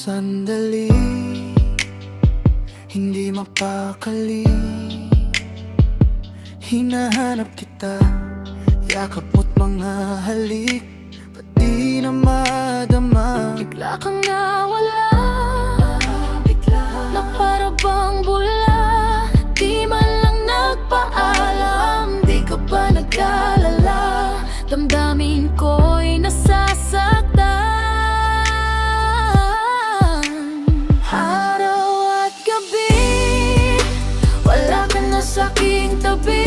sandali, hindi mapakali. Hinahanap kita, yakap mo't mga halik, pati na madama. Bigla kang nawala, na para bang bula. Di man lang nagpaalam, di ka ba nag-alala? Damdamin ko'y nasasaktan. Araw at gabi, wala ka na sa'king tabi.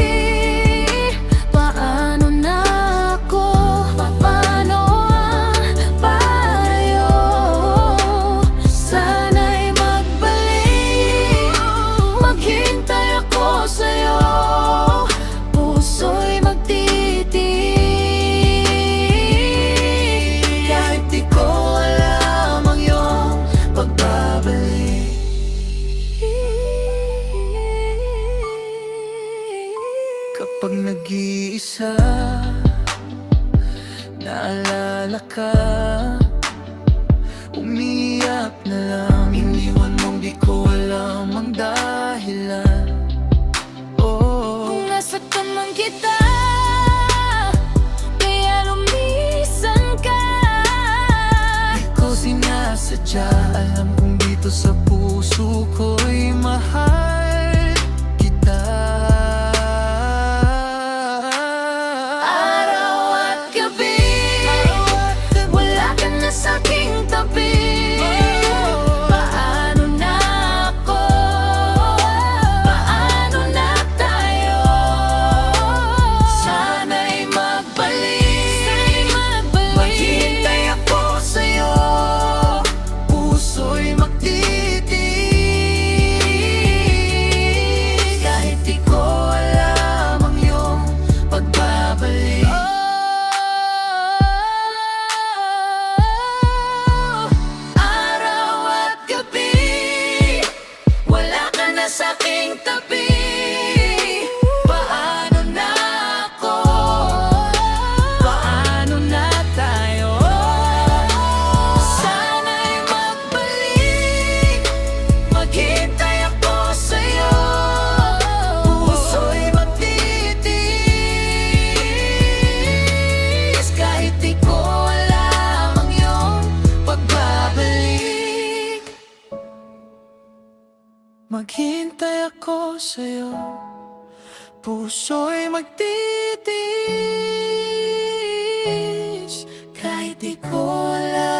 Paano na ako? Paano ang payo? Sana'y magbalik, maghintay ako sa'yo. Puso'y magtitiis, kahit di ko alam ang iyong pagbabalik. Kapag nag-iisa, naalala ka, umiyak na lang. Iniwan mong di ko alam ang dahilan. Oh, Kung nasaktan man kita, kaya lumisan ka. di ko sinasadya, alam kong dito sa puso ko'y mahal kita. Araw at gabi, wala ka na sa'king tabi. Paano na ako? Paano na tayo? Sana'y magbalik, Maghintay ako sa'yo, puso'y magtitiis, kahit di ko alam ang iyong pagbabalik. Araw at gabi, wala ka na sa'king tabi. Paano na ako? Paano na tayo? Sana'y magbalik, maghintay ako sa'yo. Puso'y magtitiis, kahit di ko alam ang iyong pagbabalik. Maghintay ako sa'yo, puso'y magtitiis, kahit di ko alam